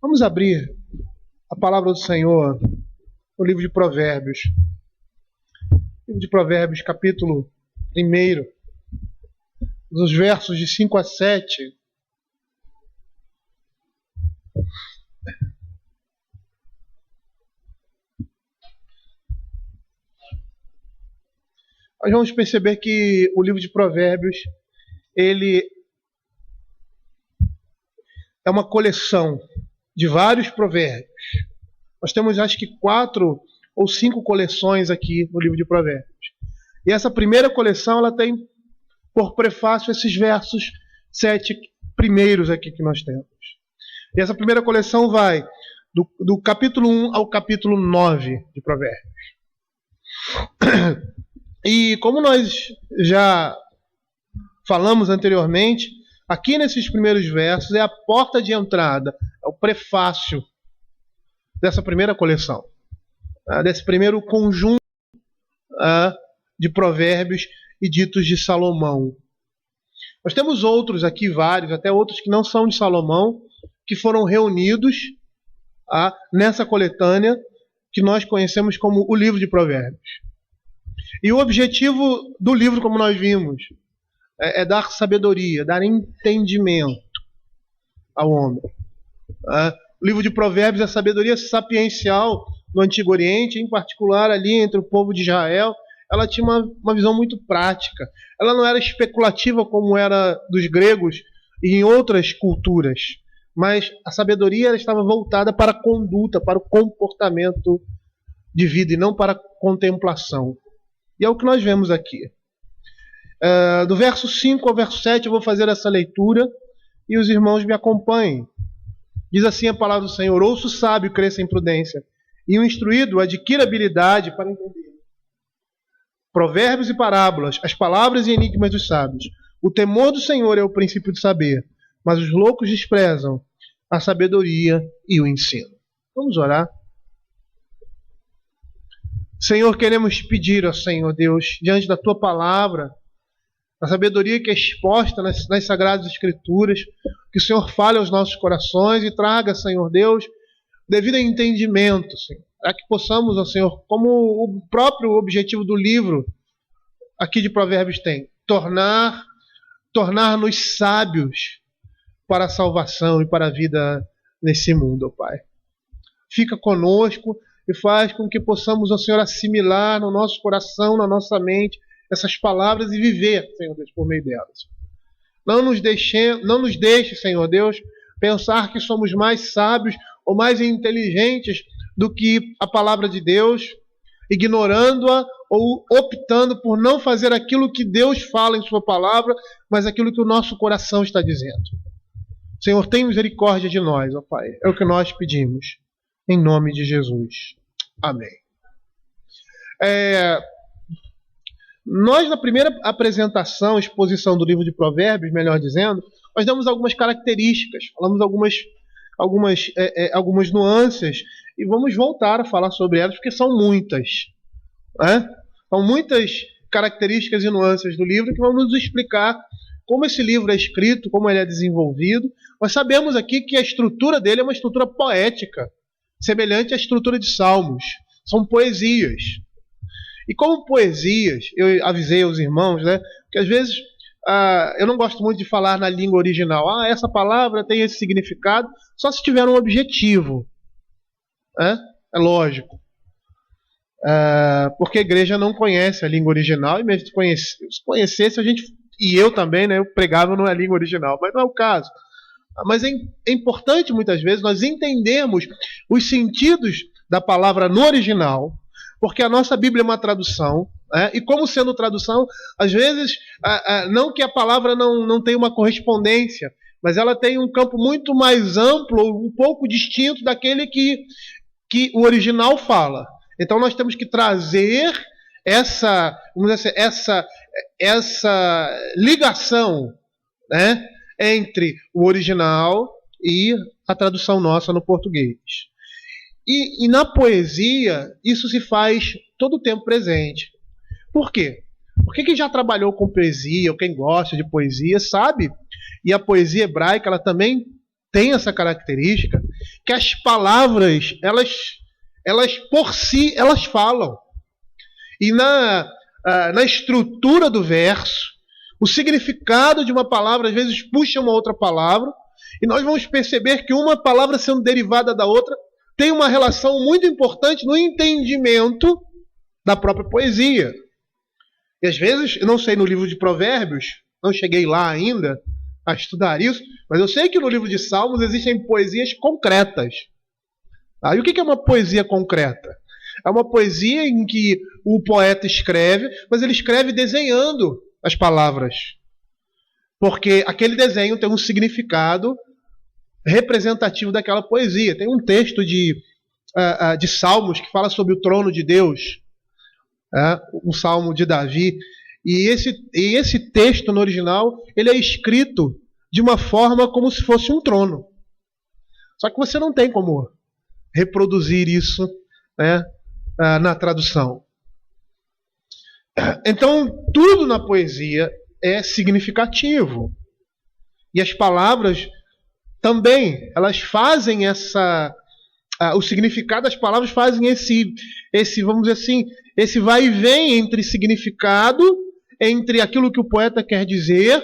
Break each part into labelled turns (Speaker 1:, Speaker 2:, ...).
Speaker 1: Vamos abrir a palavra do Senhor no livro de Provérbios. Livro de Provérbios, capítulo 1, dos versos de 5 a 7. Nós vamos perceber que o livro de Provérbios, ele é uma coleção de vários provérbios. Nós temos acho que 4 ou 5 coleções aqui no livro de Provérbios. E essa primeira coleção, ela tem por prefácio esses versos 7 primeiros aqui que nós temos. E essa primeira coleção vai do capítulo 1 ao capítulo 9 de Provérbios. E como nós já falamos anteriormente, aqui nesses primeiros versos é a porta de entrada, é o prefácio dessa primeira coleção, desse primeiro conjunto de provérbios e ditos de Salomão. Nós temos outros aqui, vários, até outros que não são de Salomão, que foram reunidos nessa coletânea que nós conhecemos como o livro de Provérbios. E o objetivo do livro, como nós vimos, é dar sabedoria, dar entendimento ao homem. O livro de Provérbios é a sabedoria sapiencial no Antigo Oriente, em particular ali entre o povo de Israel. Ela tinha uma visão muito prática. Ela não era especulativa como era dos gregos e em outras culturas, mas a sabedoria ela estava voltada para a conduta, para o comportamento de vida e não para a contemplação. E é o que nós vemos aqui. Do verso 5 ao verso 7 eu vou fazer essa leitura e os irmãos me acompanhem. Diz assim a palavra do Senhor: ouça o sábio, cresça em prudência, e o instruído adquira habilidade para entender provérbios e parábolas, as palavras e enigmas dos sábios. O temor do Senhor é o princípio do saber, mas os loucos desprezam a sabedoria e o ensino. Vamos orar. Senhor, queremos pedir ao Senhor Deus, diante da Tua palavra, a sabedoria que é exposta nas Sagradas Escrituras, que o Senhor fale aos nossos corações e traga, Senhor Deus, devido entendimento, Senhor, para que possamos, ó Senhor, como o próprio objetivo do livro aqui de Provérbios tem, tornar-nos sábios para a salvação e para a vida nesse mundo, ó Pai. Fica conosco e faz com que possamos, ó Senhor, assimilar no nosso coração, na nossa mente, essas palavras e viver, Senhor Deus, por meio delas. Não nos deixe, Senhor Deus, pensar que somos mais sábios ou mais inteligentes do que a palavra de Deus, ignorando-a ou optando por não fazer aquilo que Deus fala em sua palavra, mas aquilo que o nosso coração está dizendo. Senhor, tem misericórdia de nós, ó Pai. É o que nós pedimos. Em nome de Jesus. Amém. Nós, na primeira apresentação, exposição do livro de Provérbios, melhor dizendo, nós damos algumas características, falamos algumas nuances, e vamos voltar a falar sobre elas, porque são muitas. São muitas características e nuances do livro que vão nos explicar como esse livro é escrito, como ele é desenvolvido. Nós sabemos aqui que a estrutura dele é uma estrutura poética, semelhante à estrutura de Salmos. São poesias. E como poesias, eu avisei aos irmãos, que às vezes eu não gosto muito de falar na língua original. Essa palavra tem esse significado, só se tiver um objetivo. É lógico. Porque a igreja não conhece a língua original, e mesmo se conhecesse, a gente, e eu também, eu pregava na língua original, mas não é o caso. Mas é importante, muitas vezes, nós entendermos os sentidos da palavra no original, porque a nossa Bíblia é uma tradução, e como sendo tradução, às vezes, não que a palavra não tenha uma correspondência, mas ela tem um campo muito mais amplo, um pouco distinto daquele que o original fala. Então nós temos que trazer essa ligação, entre o original e a tradução nossa no português. E na poesia, isso se faz todo o tempo presente. Por quê? Porque quem já trabalhou com poesia, ou quem gosta de poesia, sabe, e a poesia hebraica ela também tem essa característica, que as palavras, elas por si, elas falam. E na estrutura do verso, o significado de uma palavra às vezes puxa uma outra palavra, e nós vamos perceber que uma palavra sendo derivada da outra tem uma relação muito importante no entendimento da própria poesia. E às vezes, eu não sei no livro de Provérbios, não cheguei lá ainda a estudar isso, mas eu sei que no livro de Salmos existem poesias concretas. E o que é uma poesia concreta? É uma poesia em que o poeta escreve, mas ele escreve desenhando as palavras. Porque aquele desenho tem um significado representativo daquela poesia. Tem um texto de Salmos que fala sobre o trono de Deus, um salmo de Davi. E esse texto no original, ele é escrito de uma forma como se fosse um trono. Só que você não tem como reproduzir isso, na tradução. Então, tudo na poesia é significativo. E as palavras também, elas fazem o significado das palavras fazem esse, vamos dizer assim, esse vai e vem entre significado, entre aquilo que o poeta quer dizer,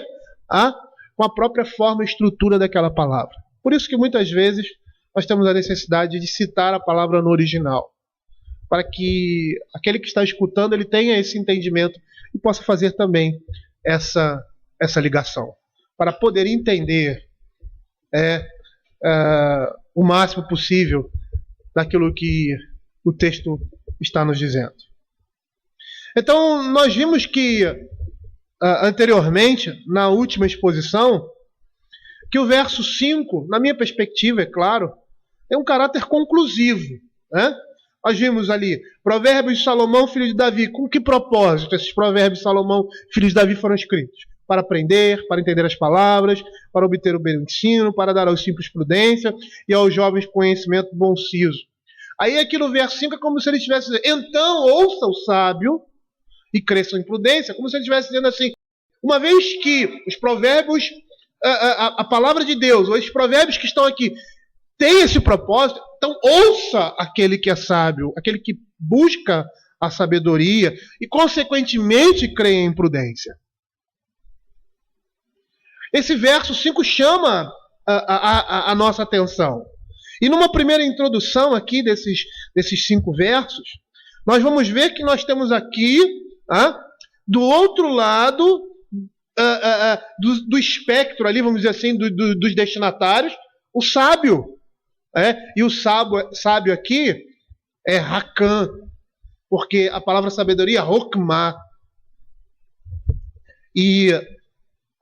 Speaker 1: com a própria forma e estrutura daquela palavra. Por isso que muitas vezes nós temos a necessidade de citar a palavra no original, para que aquele que está escutando ele tenha esse entendimento e possa fazer também essa ligação, para poder entender o máximo possível daquilo que o texto está nos dizendo. Então, nós vimos que anteriormente, na última exposição, que o verso 5, na minha perspectiva, é claro, tem um caráter conclusivo. Nós vimos ali, Provérbios de Salomão, filho de Davi. Com que propósito esses Provérbios de Salomão, filho de Davi, foram escritos? Para aprender, para entender as palavras, para obter o bem ensino, para dar aos simples prudência e aos jovens conhecimento bom siso. Aí aqui no verso 5 é como se ele estivesse dizendo, então ouça o sábio e cresçam em prudência, como se ele estivesse dizendo assim, uma vez que os provérbios, a palavra de Deus, ou esses provérbios que estão aqui, tem esse propósito, então ouça aquele que é sábio, aquele que busca a sabedoria e, consequentemente, crê em prudência. Esse verso 5 chama a nossa atenção. E numa primeira introdução aqui desses 5 versos, nós vamos ver que nós temos aqui, do outro lado do espectro ali, vamos dizer assim, dos destinatários, o sábio. E o sábio aqui é Rakan, porque a palavra sabedoria é Hokmah. E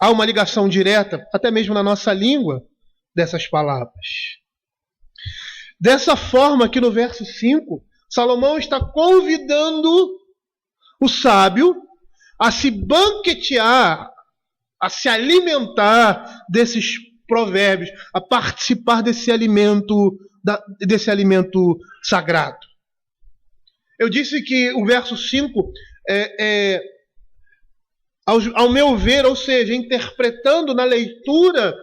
Speaker 1: há uma ligação direta, até mesmo na nossa língua, dessas palavras. Dessa forma, aqui no verso 5, Salomão está convidando o sábio a se banquetear, a se alimentar desses provérbios, a participar desse alimento sagrado. Eu disse que o verso 5 ao meu ver, ou seja, interpretando na leitura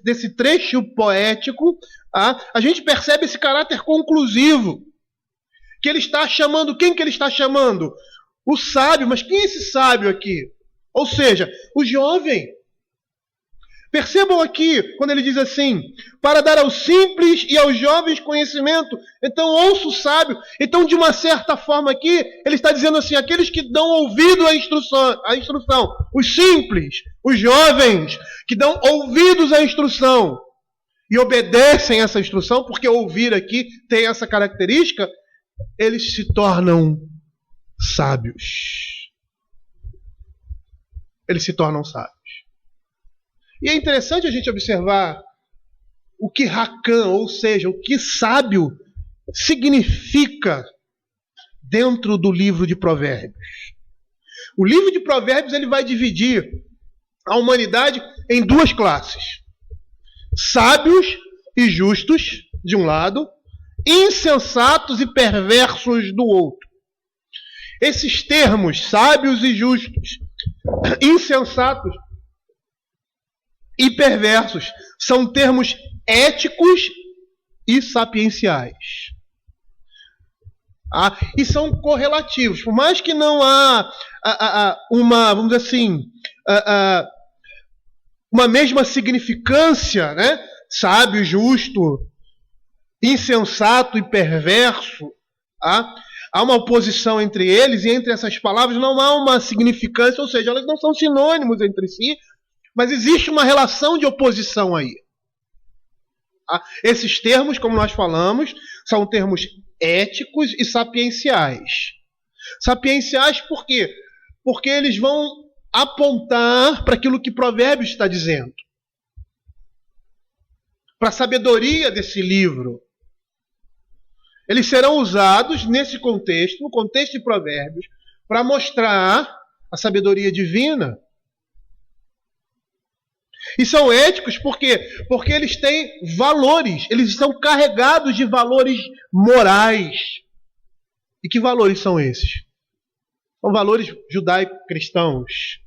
Speaker 1: desse trecho poético, a gente percebe esse caráter conclusivo, que ele está chamando, quem que ele está chamando? O sábio, mas quem é esse sábio aqui? Ou seja, o jovem. Percebam aqui, quando ele diz assim, para dar aos simples e aos jovens conhecimento. Então ouça o sábio. Então, de uma certa forma aqui, ele está dizendo assim, aqueles que dão ouvido à instrução. Os simples, os jovens, que dão ouvidos à instrução e obedecem essa instrução, porque ouvir aqui tem essa característica, eles se tornam sábios. Eles se tornam sábios. E é interessante a gente observar o que Rakan, ou seja, o que sábio significa dentro do livro de Provérbios. O livro de Provérbios ele vai dividir a humanidade em 2 classes. Sábios e justos, de um lado, insensatos e perversos do outro. Esses termos, sábios e justos, insensatos, e perversos. São termos éticos e sapienciais. E são correlativos. Por mais que não há uma, vamos dizer assim, uma mesma significância, né? Sábio, justo, insensato e perverso, há uma oposição entre eles, e entre essas palavras não há uma significância, ou seja, elas não são sinônimos entre si, mas existe uma relação de oposição aí. Esses termos, como nós falamos, são termos éticos e sapienciais. Sapienciais por quê? Porque eles vão apontar para aquilo que Provérbios está dizendo. Para a sabedoria desse livro. Eles serão usados nesse contexto, no contexto de Provérbios, para mostrar a sabedoria divina. E são éticos por quê? Porque eles têm valores, eles estão carregados de valores morais. E que valores são esses? São valores judaico-cristãos.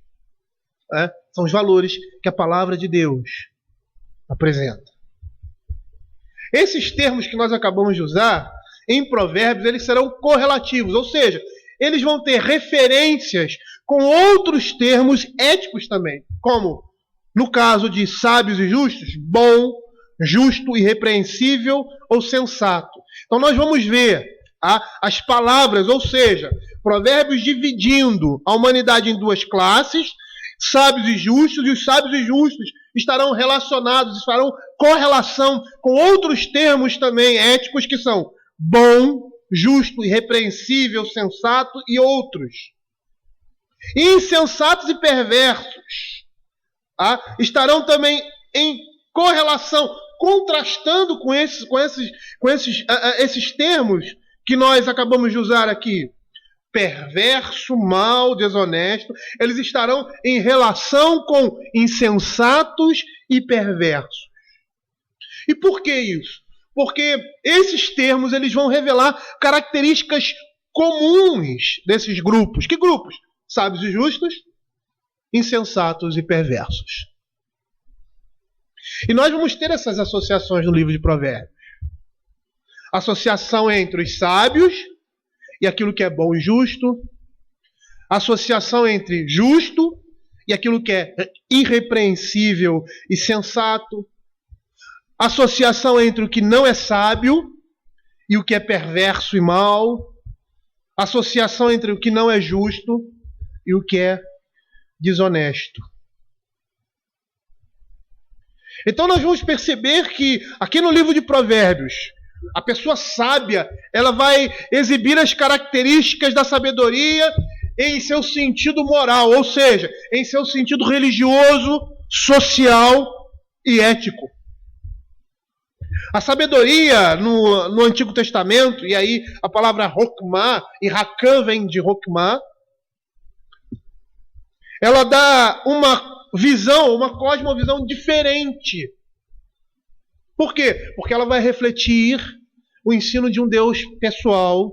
Speaker 1: São os valores que a palavra de Deus apresenta. Esses termos que nós acabamos de usar, em Provérbios, eles serão correlativos, ou seja, eles vão ter referências com outros termos éticos também, como, no caso de sábios e justos, bom, justo, irrepreensível ou sensato. Então nós vamos ver as palavras, ou seja, Provérbios dividindo a humanidade em duas classes, sábios e os sábios e justos estarão relacionados, estarão correlação com outros termos também éticos que são bom, justo, irrepreensível, sensato e outros. Insensatos e perversos estarão também em correlação, contrastando com esses termos que nós acabamos de usar aqui. Perverso, mau, desonesto, eles estarão em relação com insensatos e perversos. E por que isso? Porque esses termos eles vão revelar características comuns desses grupos. Que grupos? Sábios e justos, insensatos e perversos. E nós vamos ter essas associações no livro de Provérbios. Associação entre os sábios e aquilo que é bom e justo. Associação entre justo e aquilo que é irrepreensível e sensato. Associação entre o que não é sábio e o que é perverso e mau. Associação entre o que não é justo e o que é desonesto. Então nós vamos perceber que aqui no livro de Provérbios, a pessoa sábia, ela vai exibir as características da sabedoria em seu sentido moral, ou seja, em seu sentido religioso, social e ético. A sabedoria no Antigo Testamento, e aí a palavra Hokmah, e Hakam vem de Hokmah, ela dá uma visão, uma cosmovisão diferente. Por quê? Porque ela vai refletir o ensino de um Deus pessoal,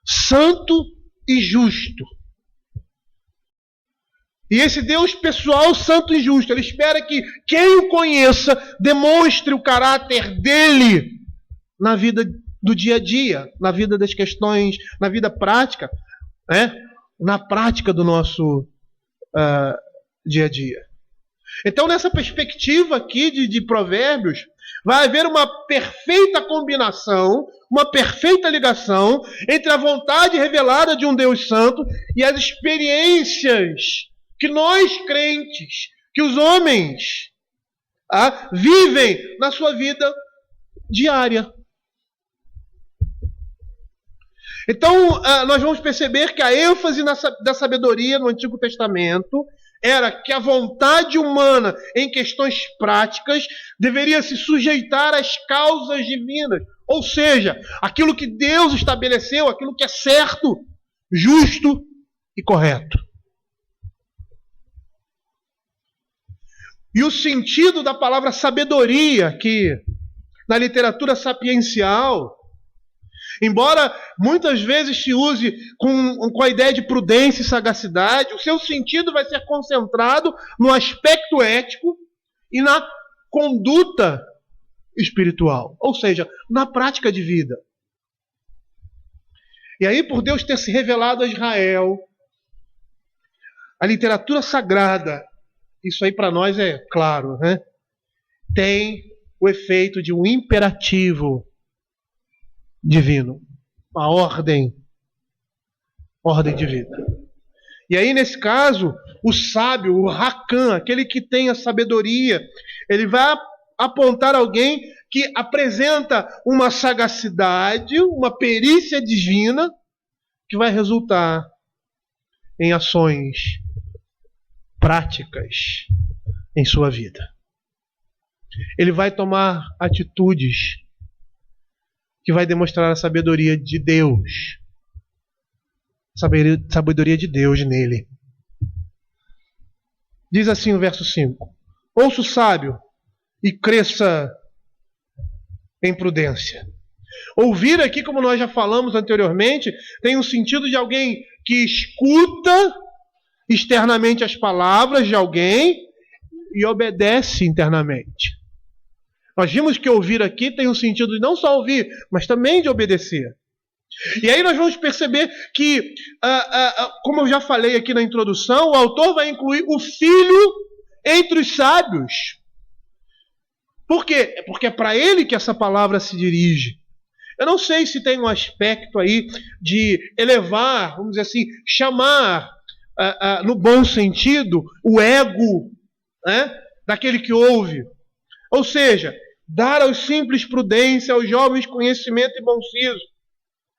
Speaker 1: santo e justo. E esse Deus pessoal, santo e justo, ele espera que quem o conheça demonstre o caráter dele na vida do dia a dia, na vida das questões, na vida prática, na prática do nosso dia a dia. Então, nessa perspectiva aqui de Provérbios, vai haver uma perfeita combinação, uma perfeita ligação entre a vontade revelada de um Deus santo e as experiências que nós crentes, que os homens vivem na sua vida diária. Então, nós vamos perceber que a ênfase da sabedoria no Antigo Testamento era que a vontade humana em questões práticas deveria se sujeitar às causas divinas. Ou seja, aquilo que Deus estabeleceu, aquilo que é certo, justo e correto. E o sentido da palavra sabedoria, que na literatura sapiencial, embora muitas vezes se use com a ideia de prudência e sagacidade, o seu sentido vai ser concentrado no aspecto ético e na conduta espiritual, ou seja, na prática de vida. E aí, por Deus ter se revelado a Israel, a literatura sagrada, isso aí para nós é claro, né? Tem o efeito de um imperativo divino, uma ordem de vida. E aí, nesse caso, o sábio, o Racan, aquele que tem a sabedoria, ele vai apontar alguém que apresenta uma sagacidade, uma perícia divina, que vai resultar em ações práticas em sua vida. Ele vai tomar atitudes que vai demonstrar a sabedoria de Deus. Sabedoria de Deus nele. Diz assim o verso 5: ouça o sábio e cresça em prudência. Ouvir aqui, como nós já falamos anteriormente, tem um sentido de alguém que escuta externamente as palavras de alguém e obedece internamente. Nós vimos que ouvir aqui tem um sentido de não só ouvir, mas também de obedecer. E aí nós vamos perceber que, como eu já falei aqui na introdução, o autor vai incluir o filho entre os sábios. Por quê? Porque é para ele que essa palavra se dirige. Eu não sei se tem um aspecto aí de elevar, vamos dizer assim, chamar, no bom sentido, o ego, né, daquele que ouve. Ou seja, dar aos simples prudência, aos jovens conhecimento e bom siso.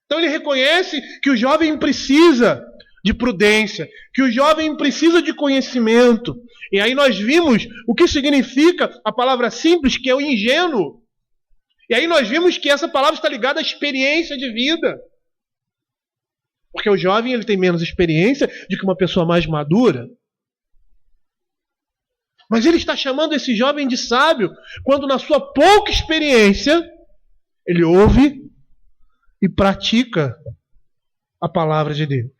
Speaker 1: Então ele reconhece que o jovem precisa de prudência, que o jovem precisa de conhecimento. E aí nós vimos o que significa a palavra simples, que é o ingênuo. E aí nós vimos que essa palavra está ligada à experiência de vida. Porque o jovem ele tem menos experiência do que uma pessoa mais madura. Mas ele está chamando esse jovem de sábio quando na sua pouca experiência ele ouve e pratica a palavra de Deus.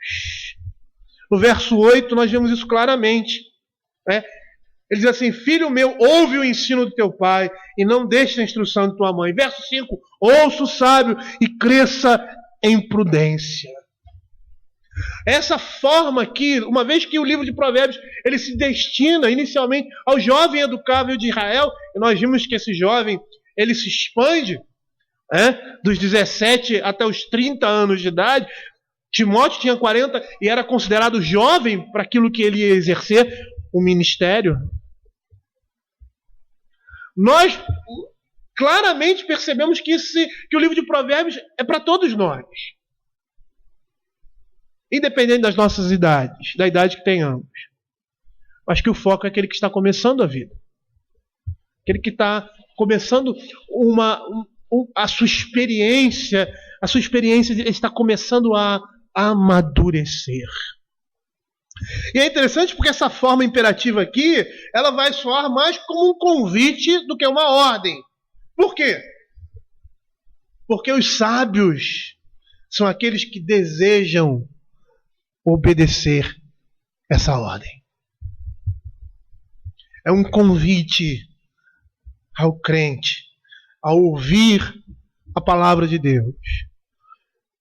Speaker 1: No verso 8 nós vemos isso claramente. Né? Ele diz assim: filho meu, ouve o ensino do teu pai e não deixe a instrução de tua mãe. Verso 5, ouça o sábio e cresça em prudência. Essa forma aqui, uma vez que o livro de Provérbios ele se destina inicialmente ao jovem educável de Israel, e nós vimos que esse jovem ele se expande, dos 17 até os 30 anos de idade. Timóteo tinha 40 e era considerado jovem para aquilo que ele ia exercer, o ministério. Nós claramente percebemos que o livro de Provérbios é para todos nós. Independente das nossas idades, da idade que tenhamos. Mas que o foco é aquele que está começando a vida. Aquele que está começando a sua experiência está começando a amadurecer. E é interessante porque essa forma imperativa aqui, ela vai soar mais como um convite do que uma ordem. Por quê? Porque os sábios são aqueles que desejam obedecer essa ordem. É um convite ao crente a ouvir a palavra de Deus,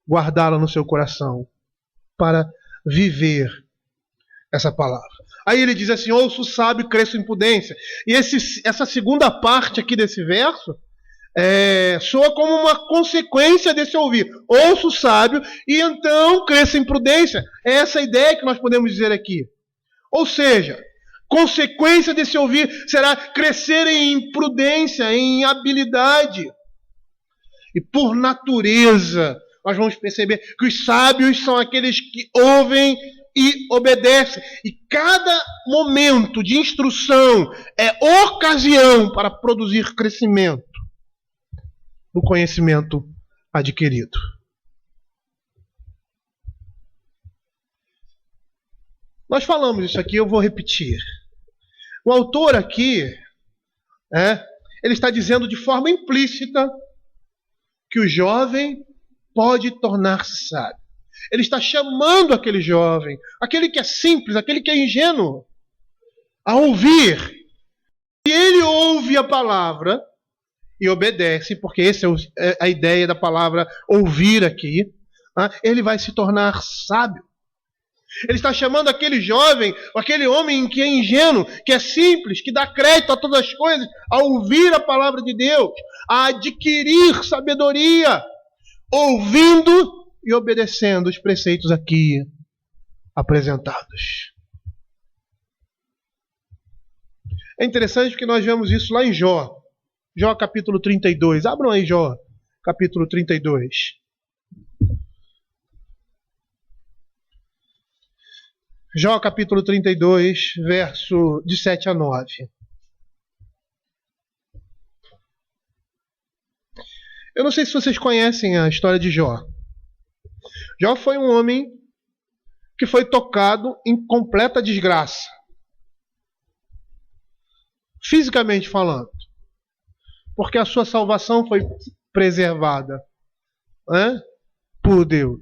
Speaker 1: guardá-la no seu coração, para viver essa palavra. Aí ele diz assim: ouça o sábio, cresça em prudência. E essa segunda parte aqui desse verso soa como uma consequência desse ouvir. Ouça o sábio e então cresça em prudência. É essa a ideia que nós podemos dizer aqui. Ou seja, consequência desse ouvir será crescer em prudência, em habilidade. E por natureza, nós vamos perceber que os sábios são aqueles que ouvem e obedecem. E cada momento de instrução é ocasião para produzir crescimento no conhecimento adquirido. Nós falamos isso aqui, eu vou repetir. O autor aqui, ele está dizendo de forma implícita que o jovem pode tornar-se sábio. Ele está chamando aquele jovem, aquele que é simples, aquele que é ingênuo, a ouvir. E ele ouve a palavra e obedece, porque essa é a ideia da palavra ouvir aqui, ele vai se tornar sábio. Ele está chamando aquele jovem, aquele homem que é ingênuo, que é simples, que dá crédito a todas as coisas, a ouvir a palavra de Deus, a adquirir sabedoria, ouvindo e obedecendo os preceitos aqui apresentados. É interessante porque nós vemos isso lá em Jó. Jó capítulo 32. Abram aí Jó capítulo 32. Jó capítulo 32, verso de 7 a 9. Eu não sei se vocês conhecem a história de Jó. Jó foi um homem que foi tocado em completa desgraça. Fisicamente falando. Porque a sua salvação foi preservada, né, por Deus.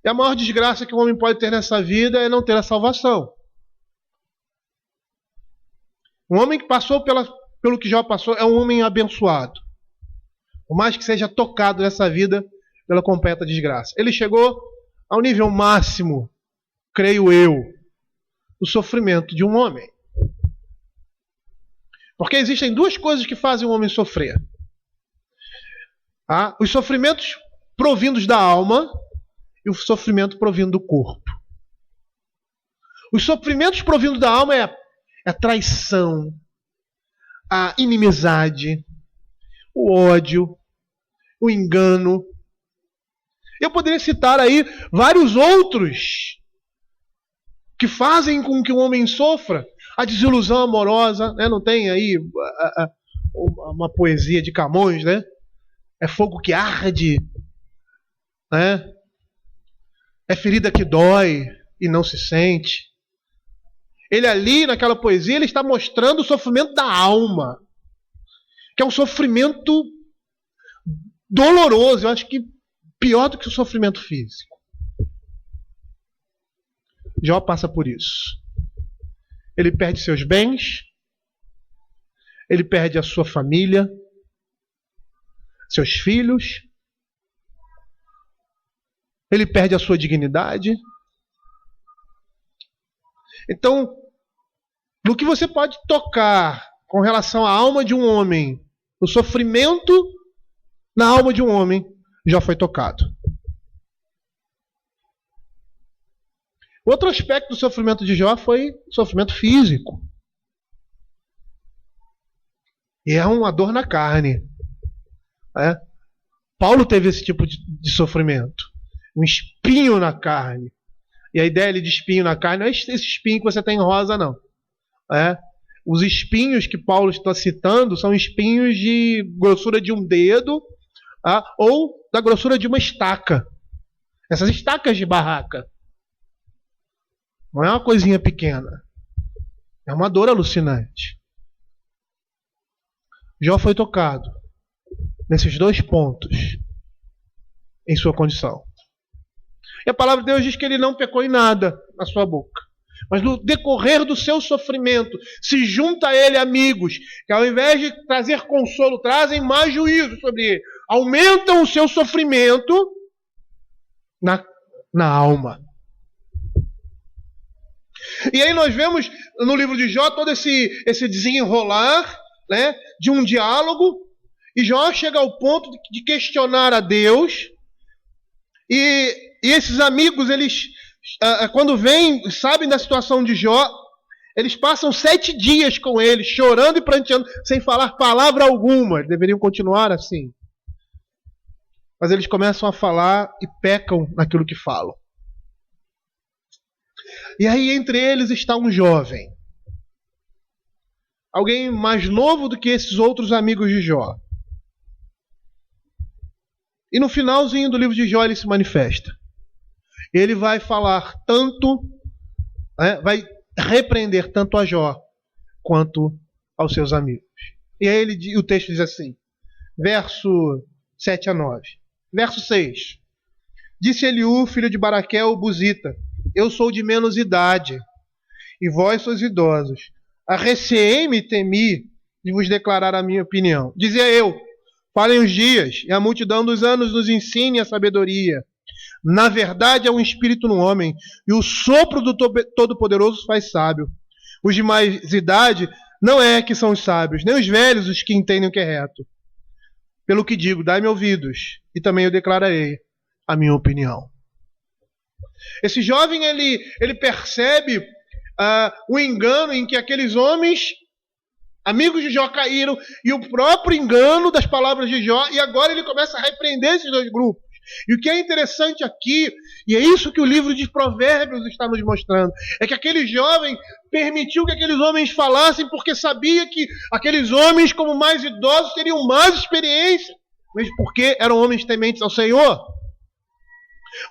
Speaker 1: E a maior desgraça que o homem pode ter nessa vida é não ter a salvação. Um homem que passou pelo que Jó passou é um homem abençoado. Por mais que seja tocado nessa vida pela completa desgraça. Ele chegou ao nível máximo, creio eu, do sofrimento de um homem. Porque existem duas coisas que fazem o homem sofrer. Os sofrimentos provindos da alma e o sofrimento provindo do corpo. Os sofrimentos provindos da alma é a traição, a inimizade, o ódio, o engano. Eu poderia citar aí vários outros que fazem com que o homem sofra. A desilusão amorosa, né? Não tem aí uma poesia de Camões, né? É fogo que arde, né? É ferida que dói e não se sente. Ele ali, naquela poesia, ele está mostrando o sofrimento da alma, que é um sofrimento doloroso. Eu acho que pior do que o sofrimento físico. Jó passa por isso. Ele perde seus bens, ele perde a sua família, seus filhos, ele perde a sua dignidade. Então, no que você pode tocar com relação à alma de um homem, o sofrimento na alma de um homem já foi tocado. Outro aspecto do sofrimento de Jó foi o sofrimento físico. E é uma dor na carne. Paulo teve esse tipo de sofrimento. Um espinho na carne. E a ideia de espinho na carne não é esse espinho que você tem em rosa, não. Os espinhos que Paulo está citando são espinhos de grossura de um dedo, ou da grossura de uma estaca. Essas estacas de barraca. Não é uma coisinha pequena. É uma dor alucinante. Jó foi tocado nesses dois pontos em sua condição. E a palavra de Deus diz que ele não pecou em nada na sua boca. Mas no decorrer do seu sofrimento, se junta a ele amigos que ao invés de trazer consolo, trazem mais juízo sobre ele. Aumentam o seu sofrimento na alma. E aí nós vemos no livro de Jó todo esse desenrolar, né, de um diálogo. E Jó chega ao ponto de questionar a Deus. E esses amigos, eles, quando vêm, sabem da situação de Jó, eles passam 7 dias com ele, chorando e pranteando, sem falar palavra alguma. Eles deveriam continuar assim. Mas eles começam a falar e pecam naquilo que falam. E aí entre eles está um jovem. Alguém mais novo do que esses outros amigos de Jó. E no finalzinho do livro de Jó ele se manifesta. Ele vai falar tanto, vai repreender tanto a Jó quanto aos seus amigos. E aí o texto diz assim, verso 7 a 9. Verso 6. Disse Eliú, filho de Baraquel, Buzita, eu sou de menos idade, e vós sois idosos. Arreceei-me e temi de vos declarar a minha opinião. Dizia eu, falem os dias, e a multidão dos anos nos ensine a sabedoria. Na verdade, há um espírito no homem, e o sopro do Todo-Poderoso faz sábio. Os de mais idade não é que são os sábios, nem os velhos os que entendem o que é reto. Pelo que digo, dai-me ouvidos, e também eu declararei a minha opinião. Esse jovem, ele percebe o engano em que aqueles homens, amigos de Jó, caíram, e o próprio engano das palavras de Jó, e agora ele começa a repreender esses dois grupos. E o que é interessante aqui, e é isso que o livro de Provérbios está nos mostrando, é que aquele jovem permitiu que aqueles homens falassem porque sabia que aqueles homens, como mais idosos, teriam mais experiência, mesmo porque eram homens tementes ao Senhor.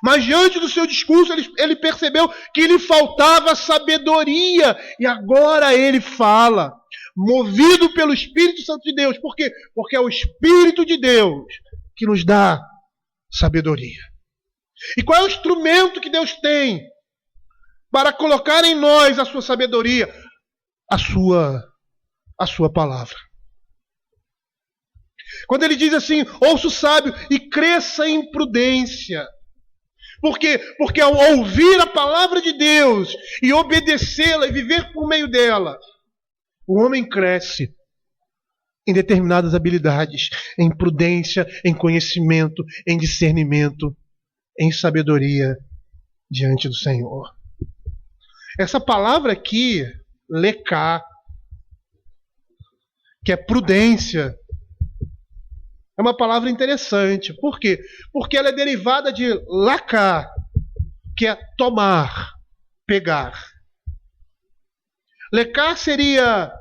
Speaker 1: Mas diante do seu discurso, ele percebeu que lhe faltava sabedoria, e agora ele fala, movido pelo Espírito Santo de Deus. Por quê? Porque é o Espírito de Deus que nos dá sabedoria. E qual é o instrumento que Deus tem para colocar em nós a sua sabedoria? A sua palavra. Quando ele diz assim, ouça o sábio e cresça em prudência. Por quê? Porque ao ouvir a palavra de Deus e obedecê-la e viver por meio dela, o homem cresce em determinadas habilidades, em prudência, em conhecimento, em discernimento, em sabedoria diante do Senhor. Essa palavra aqui, leká, que é prudência, é uma palavra interessante. Por quê? Porque ela é derivada de laká, que é tomar, pegar. Leká seria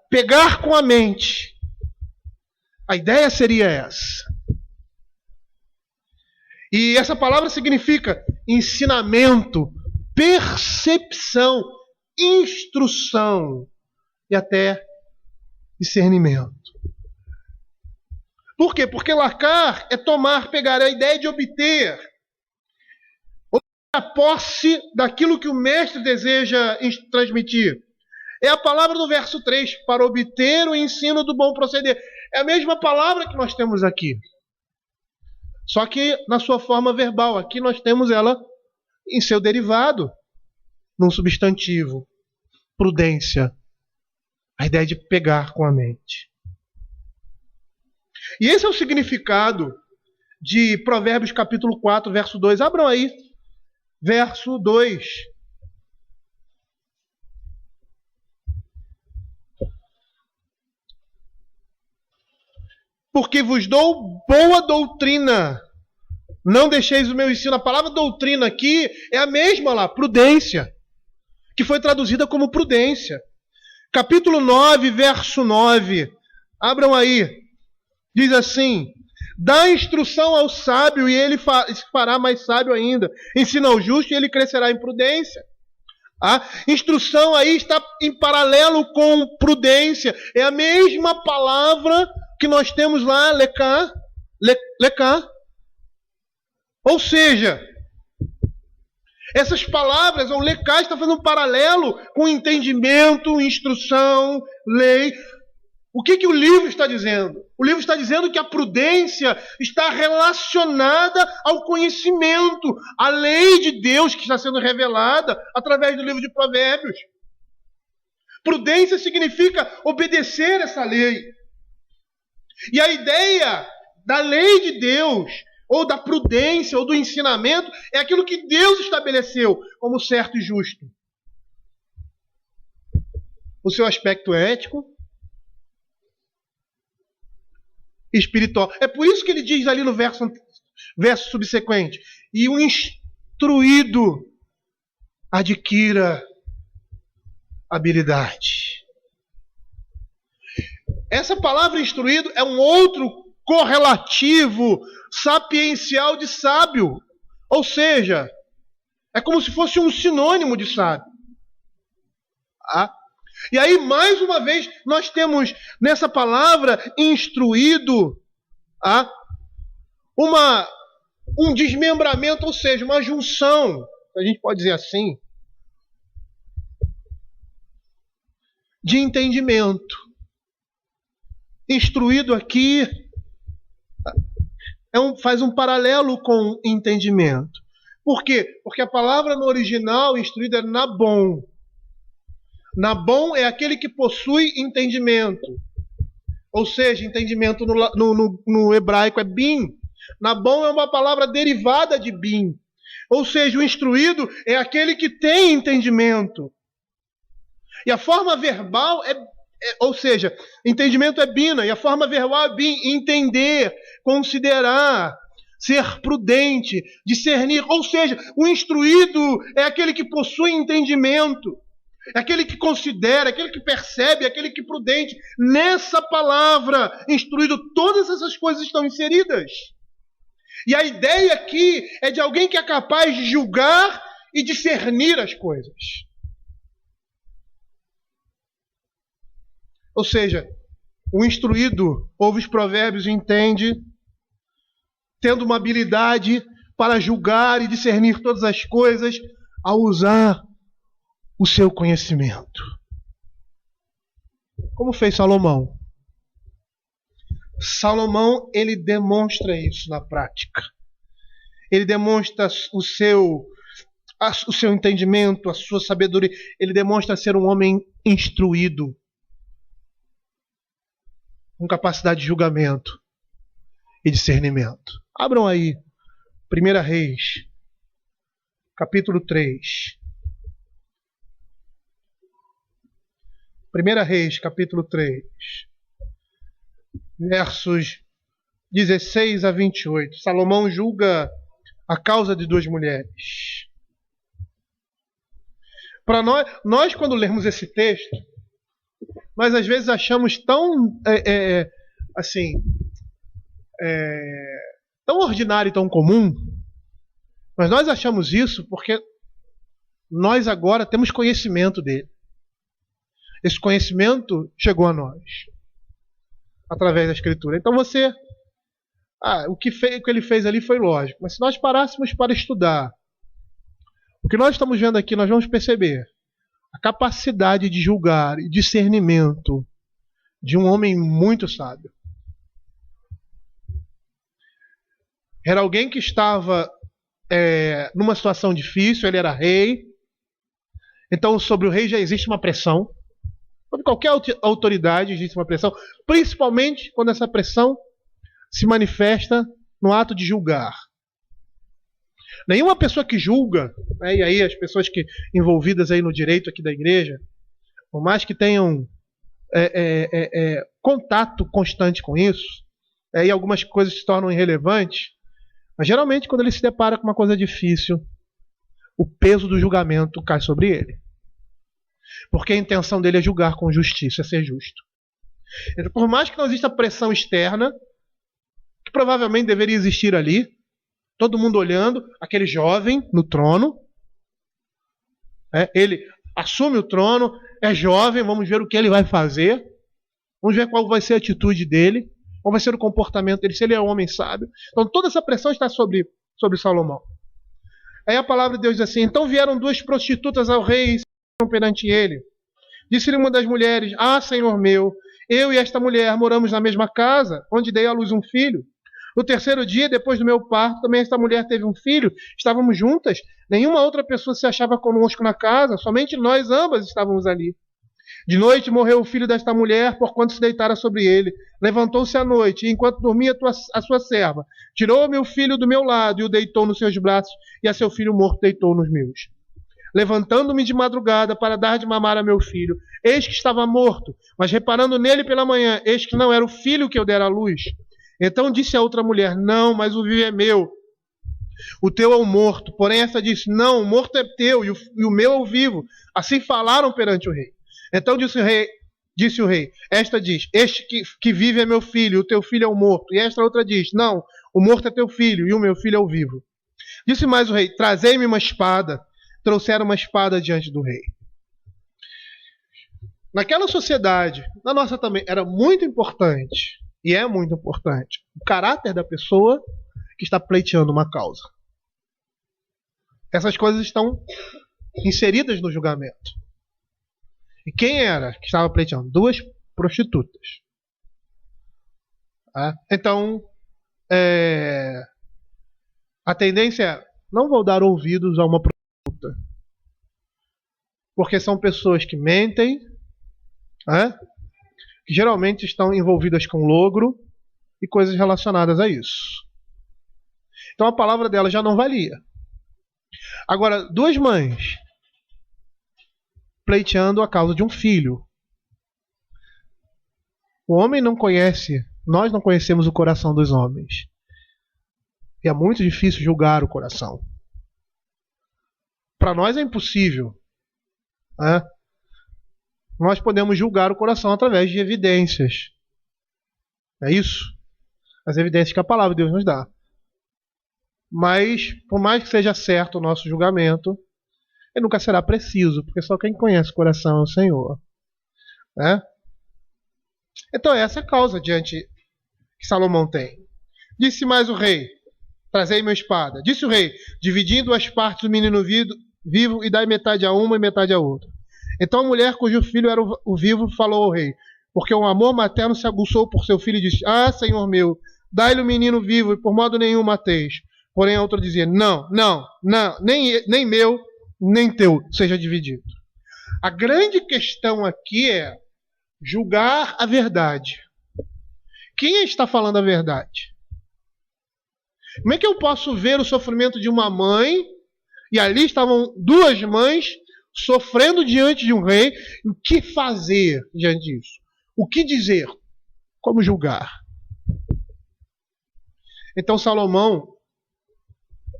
Speaker 1: pegar com a mente. A ideia seria essa. E essa palavra significa ensinamento, percepção, instrução e até discernimento. Por quê? Porque lacar é tomar, pegar, é a ideia de obter a posse daquilo que o mestre deseja transmitir. É a palavra do verso 3, para obter o ensino do bom proceder. É a mesma palavra que nós temos aqui. Só que na sua forma verbal. Aqui nós temos ela em seu derivado, num substantivo. Prudência. A ideia de pegar com a mente. E esse é o significado de Provérbios capítulo 4, verso 2. Abram aí. Verso 2. Porque vos dou boa doutrina, não deixeis o meu ensino. A palavra doutrina aqui é a mesma lá, prudência, que foi traduzida como prudência. Capítulo 9, verso 9. Abram aí. Diz assim: dá instrução ao sábio e ele se fará mais sábio ainda. Ensina ao justo e ele crescerá em prudência. A instrução aí está em paralelo com prudência. É a mesma palavra que nós temos lá, leká. Ou seja, essas palavras, o leká está fazendo um paralelo com entendimento, instrução, lei. O que o livro está dizendo? O livro está dizendo que a prudência está relacionada ao conhecimento, à lei de Deus que está sendo revelada através do livro de Provérbios. Prudência significa obedecer essa lei. E a ideia da lei de Deus, ou da prudência, ou do ensinamento, é aquilo que Deus estabeleceu como certo e justo. O seu aspecto ético, espiritual. É por isso que ele diz ali no verso subsequente: e o instruído adquira habilidade. Essa palavra instruído é um outro correlativo sapiencial de sábio. Ou seja, é como se fosse um sinônimo de sábio. E aí, mais uma vez, nós temos nessa palavra instruído um desmembramento, ou seja, uma junção, a gente pode dizer assim, de entendimento. Instruído aqui faz um paralelo com entendimento. Por quê? Porque a palavra no original, instruído, é nabon. Nabon é aquele que possui entendimento. Ou seja, entendimento no hebraico é bin. Nabon é uma palavra derivada de bin. Ou seja, o instruído é aquele que tem entendimento. E a forma verbal ou seja, entendimento é bina, e a forma verbal é bin, entender, considerar, ser prudente, discernir. Ou seja, o instruído é aquele que possui entendimento, é aquele que considera, é aquele que percebe, é aquele que é prudente. Nessa palavra, instruído, todas essas coisas estão inseridas. E a ideia aqui é de alguém que é capaz de julgar e discernir as coisas. Ou seja, o instruído ouve os provérbios e entende, tendo uma habilidade para julgar e discernir todas as coisas ao usar o seu conhecimento. Como fez Salomão? Salomão, ele demonstra isso na prática. Ele demonstra o seu entendimento, a sua sabedoria. Ele demonstra ser um homem instruído, com capacidade de julgamento e discernimento. Abram aí, 1 Reis, capítulo 3. 1 Reis, capítulo 3, versos 16 a 28. Salomão julga a causa de duas mulheres. Para nós quando lemos esse texto, nós às vezes achamos tão tão ordinário e tão comum, mas nós achamos isso porque nós agora temos conhecimento dele. Esse conhecimento chegou a nós através da Escritura. Então o que ele fez ali foi lógico, mas se nós parássemos para estudar o que nós estamos vendo aqui, nós vamos perceber a capacidade de julgar e discernimento de um homem muito sábio. Era alguém que estava numa situação difícil, ele era rei. Então sobre o rei já existe uma pressão. Sobre qualquer autoridade existe uma pressão, principalmente quando essa pressão se manifesta no ato de julgar. Nenhuma pessoa que julga, e aí as pessoas envolvidas aí no direito aqui da igreja, por mais que tenham contato constante com isso, e algumas coisas se tornam irrelevantes, mas geralmente quando ele se depara com uma coisa difícil, o peso do julgamento cai sobre ele. Porque a intenção dele é julgar com justiça, é ser justo. Então, por mais que não exista pressão externa, que provavelmente deveria existir ali, todo mundo olhando, aquele jovem no trono, ele assume o trono, é jovem, vamos ver o que ele vai fazer, vamos ver qual vai ser a atitude dele, qual vai ser o comportamento dele, se ele é um homem sábio. Então toda essa pressão está sobre Salomão. Aí a palavra de Deus diz assim: então vieram duas prostitutas ao rei e se perante ele. Disse-lhe uma das mulheres: ah, Senhor meu, eu e esta mulher moramos na mesma casa, onde dei à luz um filho. No terceiro dia, depois do meu parto, também esta mulher teve um filho. Estávamos juntas, nenhuma outra pessoa se achava conosco na casa, somente nós ambas estávamos ali. De noite morreu o filho desta mulher, porquanto se deitara sobre ele. Levantou-se à noite, e enquanto dormia a sua serva, tirou o meu filho do meu lado e o deitou nos seus braços, e a seu filho morto deitou nos meus. Levantando-me de madrugada para dar de mamar a meu filho, eis que estava morto, mas reparando nele pela manhã, eis que não era o filho que eu dera à luz. Então disse a outra mulher: não, mas o vivo é meu, o teu é o morto. Porém esta disse: não, o morto é teu e o meu é o vivo. Assim falaram perante o rei. Então disse o rei, esta diz: este que vive é meu filho, o teu filho é o morto. E esta outra diz: não, o morto é teu filho e o meu filho é o vivo. Disse mais o rei: trazei-me uma espada. Trouxeram uma espada diante do rei. Naquela sociedade, na nossa também, era muito importante, e é muito importante, o caráter da pessoa que está pleiteando uma causa. Essas coisas estão inseridas no julgamento. E quem era que estava pleiteando? 2 prostitutas. Então, a tendência é: não vou dar ouvidos a uma prostituta, porque são pessoas que mentem, que geralmente estão envolvidas com logro e coisas relacionadas a isso. Então a palavra dela já não valia. Agora, 2 mães pleiteando a causa de um filho. O homem não conhece, nós não conhecemos o coração dos homens. E é muito difícil julgar o coração. Para nós é impossível. Nós podemos julgar o coração através de evidências. É isso? As evidências que a palavra de Deus nos dá. Mas, por mais que seja certo o nosso julgamento, ele nunca será preciso, porque só quem conhece o coração é o Senhor. Então essa é a causa diante que Salomão tem. Disse mais o rei: trazei minha espada. Disse o rei: dividindo as partes do menino vivo, e dai metade a uma e metade a outra. Então a mulher cujo filho era o vivo falou ao rei, porque o amor materno se aguçou por seu filho, e disse: Senhor meu, dai-lhe o menino vivo, e por modo nenhum mateis. Porém a outra dizia: não, nem meu, nem teu seja dividido. A grande questão aqui é julgar a verdade. Quem está falando a verdade? Como é que eu posso ver o sofrimento de uma mãe, e ali estavam 2 mães sofrendo diante de um rei? O que fazer diante disso? O que dizer? Como julgar? Então Salomão,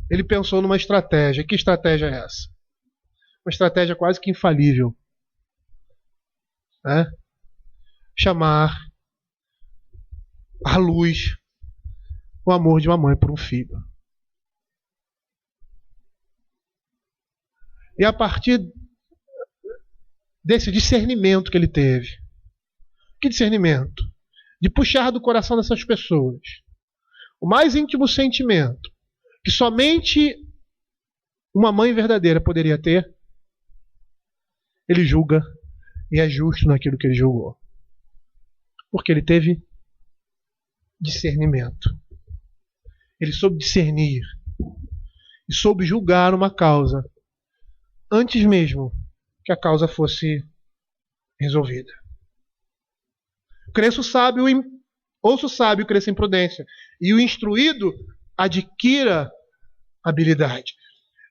Speaker 1: ele pensou numa estratégia. Que estratégia é essa? Uma estratégia quase que infalível. Chamar à luz o amor de uma mãe por um filho. E a partir desse discernimento que ele teve, que discernimento? De puxar do coração dessas pessoas o mais íntimo sentimento que somente uma mãe verdadeira poderia ter, ele julga e é justo naquilo que ele julgou. Porque ele teve discernimento. Ele soube discernir e soube julgar uma causa antes mesmo que a causa fosse resolvida. Ouça o sábio, cresça em prudência, e o instruído adquira habilidade.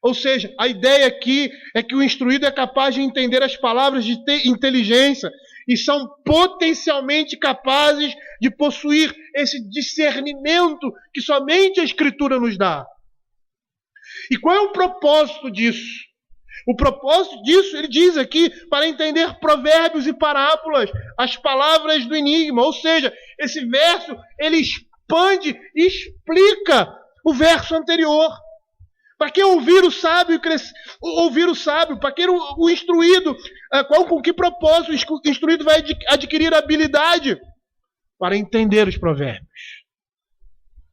Speaker 1: Ou seja, a ideia aqui é que o instruído é capaz de entender as palavras, de ter inteligência, e são potencialmente capazes de possuir esse discernimento que somente a Escritura nos dá. E qual é o propósito disso? O propósito disso, ele diz aqui, para entender provérbios e parábolas, as palavras do enigma. Ou seja, esse verso, ele expande e explica o verso anterior. Para que ouvir o sábio, para que o instruído, com que propósito o instruído vai adquirir habilidade? Para entender os provérbios,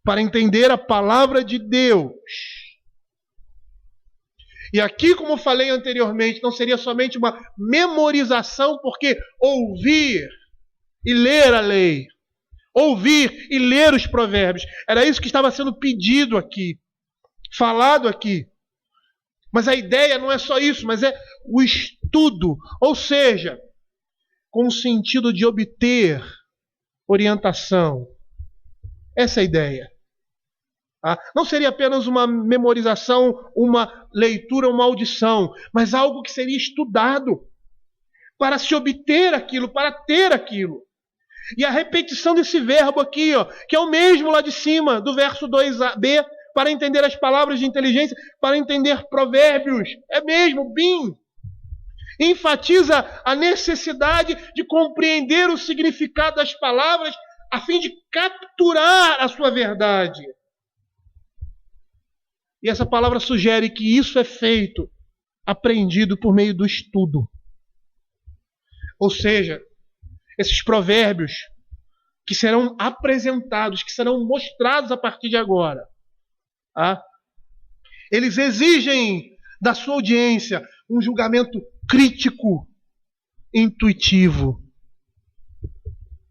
Speaker 1: para entender a palavra de Deus. E aqui, como falei anteriormente, não seria somente uma memorização, porque ouvir e ler a lei, ouvir e ler os provérbios, era isso que estava sendo pedido aqui, falado aqui. Mas a ideia não é só isso, mas é o estudo, ou seja, com o sentido de obter orientação. Essa é a ideia. Não seria apenas uma memorização, uma leitura, uma audição, mas algo que seria estudado para se obter aquilo, para ter aquilo. E a repetição desse verbo aqui, que é o mesmo lá de cima, do verso 2b, para entender as palavras de inteligência, para entender provérbios, é mesmo, bim. Enfatiza a necessidade de compreender o significado das palavras a fim de capturar a sua verdade. E essa palavra sugere que isso é feito, aprendido por meio do estudo. Ou seja, esses provérbios que serão apresentados, que serão mostrados a partir de agora, eles exigem da sua audiência um julgamento crítico intuitivo.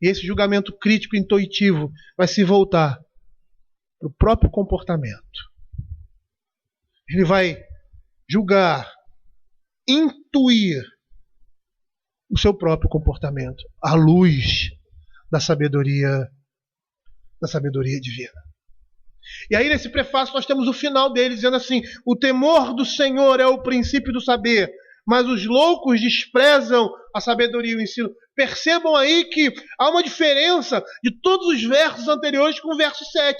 Speaker 1: E esse julgamento crítico intuitivo vai se voltar para o próprio comportamento. Ele vai julgar, intuir o seu próprio comportamento à luz da sabedoria divina. E aí nesse prefácio nós temos o final dele dizendo assim: o temor do Senhor é o princípio do saber, mas os loucos desprezam a sabedoria e o ensino. Percebam aí que há uma diferença de todos os versos anteriores com o verso 7.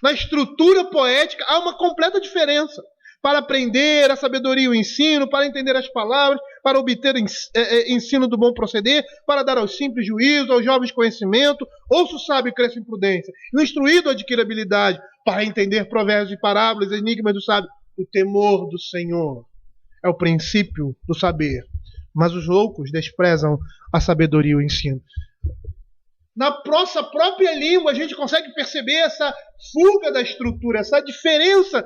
Speaker 1: Na estrutura poética há uma completa diferença. Para aprender a sabedoria e o ensino, para entender as palavras, para obter ensino do bom proceder, para dar aos simples juízo, aos jovens conhecimento, ouça o sábio e cresça em prudência. E o instruído adquire habilidade para entender provérbios e parábolas, enigmas do sábio. O temor do Senhor é o princípio do saber, mas os loucos desprezam a sabedoria e o ensino. Na nossa própria língua a gente consegue perceber essa fuga da estrutura, essa diferença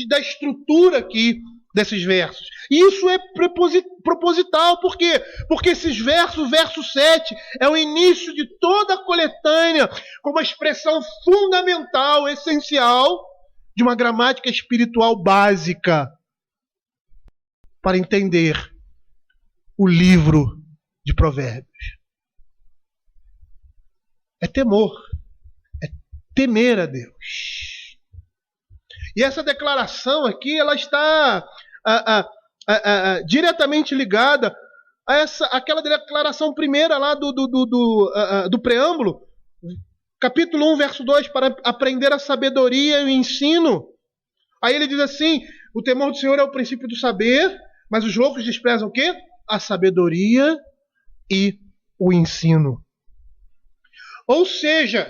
Speaker 1: da estrutura aqui desses versos. E isso é proposital. Por quê? Porque esses versos, o verso 7, é o início de toda a coletânea, com uma expressão fundamental, essencial, de uma gramática espiritual básica, para entender o livro de Provérbios. É temor, é temer a Deus. E essa declaração aqui, ela está diretamente ligada a aquela declaração primeira lá do preâmbulo, capítulo 1, verso 2, para aprender a sabedoria e o ensino. Aí ele diz assim: o temor do Senhor é o princípio do saber, mas os loucos desprezam o quê? A sabedoria e o ensino. Ou seja,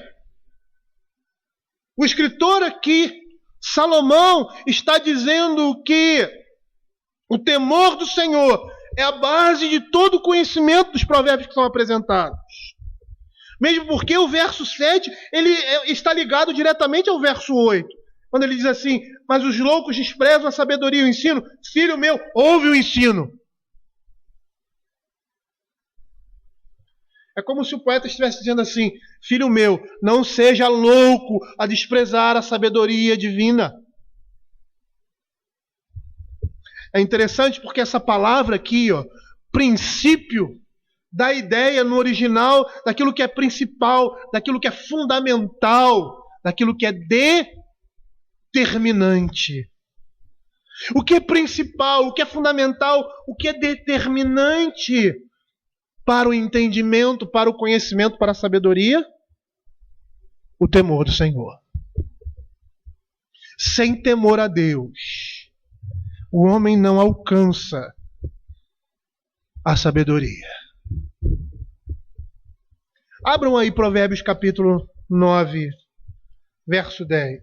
Speaker 1: o escritor aqui, Salomão, está dizendo que o temor do Senhor é a base de todo o conhecimento dos provérbios que são apresentados. Mesmo porque o verso 7 ele está ligado diretamente ao verso 8. Quando ele diz assim: mas os loucos desprezam a sabedoria e o ensino. Filho meu, ouve o ensino. É como se o poeta estivesse dizendo assim: filho meu, não seja louco a desprezar a sabedoria divina. É interessante porque essa palavra aqui, princípio, dá ideia no original daquilo que é principal, daquilo que é fundamental, daquilo que é determinante. O que é principal, o que é fundamental, o que é determinante para o entendimento, para o conhecimento, para a sabedoria? O temor do Senhor. Sem temor a Deus, o homem não alcança a sabedoria. Abram aí Provérbios capítulo 9, verso 10.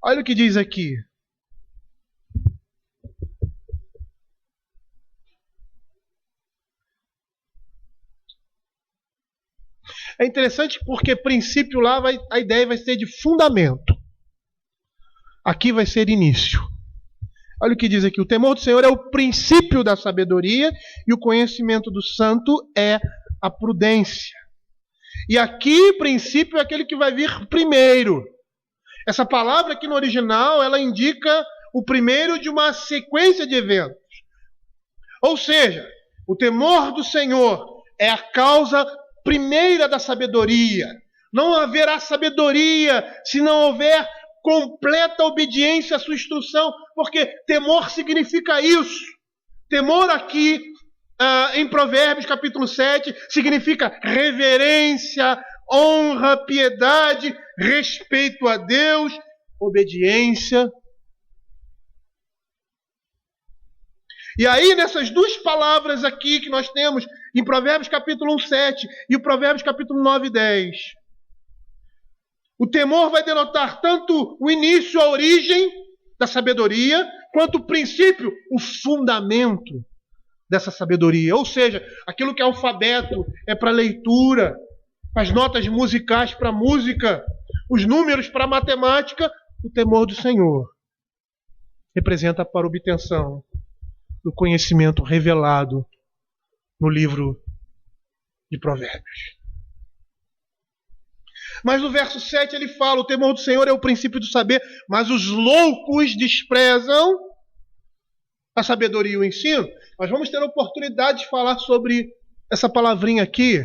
Speaker 1: Olha o que diz aqui. É interessante porque princípio lá a ideia vai ser de fundamento. Aqui vai ser início. Olha o que diz aqui: o temor do Senhor é o princípio da sabedoria e o conhecimento do santo é a prudência. E aqui, princípio é aquele que vai vir primeiro. Essa palavra aqui no original, ela indica o primeiro de uma sequência de eventos. Ou seja, o temor do Senhor é a causa primeira da sabedoria. Não haverá sabedoria se não houver completa obediência à sua instrução, porque temor significa isso. Temor aqui, em Provérbios capítulo 7, significa reverência, honra, piedade, respeito a Deus, obediência. E aí, nessas duas palavras aqui que nós temos em Provérbios capítulo 1, 7 e o Provérbios capítulo 9, 10, o temor vai denotar tanto o início, a origem da sabedoria, quanto o princípio, o fundamento dessa sabedoria. Ou seja, aquilo que é alfabeto é para leitura, as notas musicais para música, os números para matemática, o temor do Senhor representa para obtenção do conhecimento revelado no livro de Provérbios. Mas no verso 7 ele fala: o temor do Senhor é o princípio do saber, mas os loucos desprezam a sabedoria e o ensino. Nós vamos ter a oportunidade de falar sobre essa palavrinha aqui,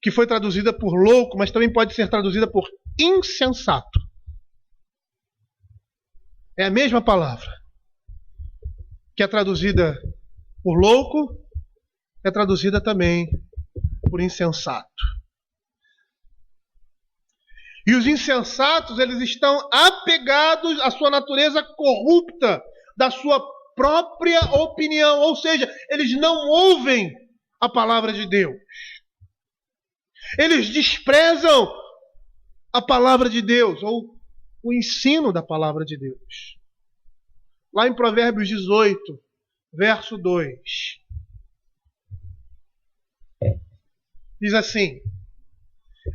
Speaker 1: que foi traduzida por louco, mas também pode ser traduzida por insensato. É a mesma palavra que é traduzida por louco, é traduzida também por insensato. E os insensatos, eles estão apegados à sua natureza corrupta, da sua própria opinião, ou seja, eles não ouvem a palavra de Deus. Eles desprezam a palavra de Deus, ou o ensino da palavra de Deus. Lá em Provérbios 18, verso 2, diz assim: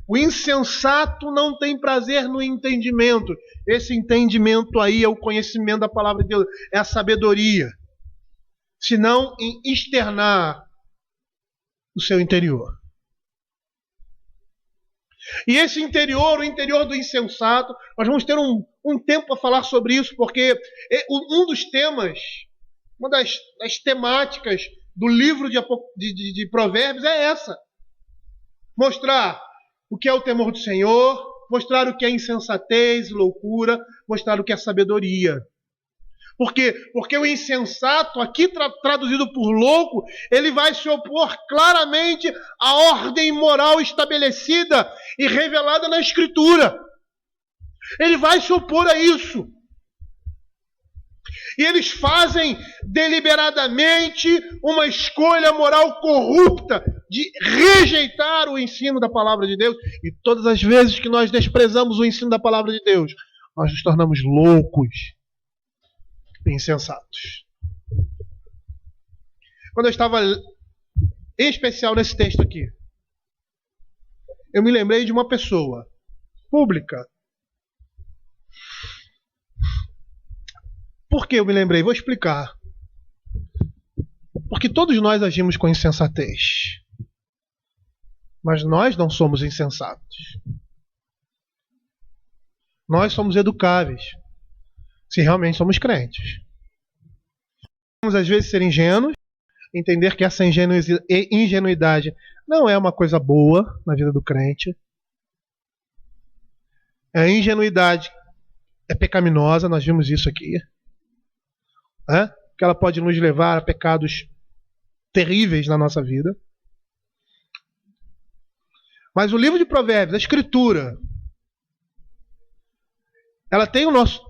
Speaker 1: o insensato não tem prazer no entendimento. Esse entendimento aí é o conhecimento da palavra de Deus, é a sabedoria, senão em externar o seu interior. E esse interior, o interior do insensato, nós vamos ter um tempo para falar sobre isso, porque um dos temas, uma das temáticas do livro de Provérbios é essa: mostrar o que é o temor do Senhor, mostrar o que é insensatez, loucura, mostrar o que é sabedoria. Por quê? Porque o insensato, aqui traduzido por louco, ele vai se opor claramente à ordem moral estabelecida e revelada na Escritura. Ele vai se opor a isso. E eles fazem deliberadamente uma escolha moral corrupta de rejeitar o ensino da palavra de Deus. E todas as vezes que nós desprezamos o ensino da palavra de Deus, nós nos tornamos loucos e insensatos. Quando eu estava, em especial nesse texto aqui, eu me lembrei de uma pessoa pública. Por que eu me lembrei? Vou explicar. Porque todos nós agimos com insensatez. Mas nós não somos insensatos. Nós somos educáveis, se realmente somos crentes. Vamos às vezes ser ingênuos, entender que essa ingenuidade não é uma coisa boa na vida do crente. A ingenuidade é pecaminosa, nós vimos isso aqui. Que ela pode nos levar a pecados terríveis na nossa vida. Mas o livro de Provérbios, a Escritura, ela tem o nosso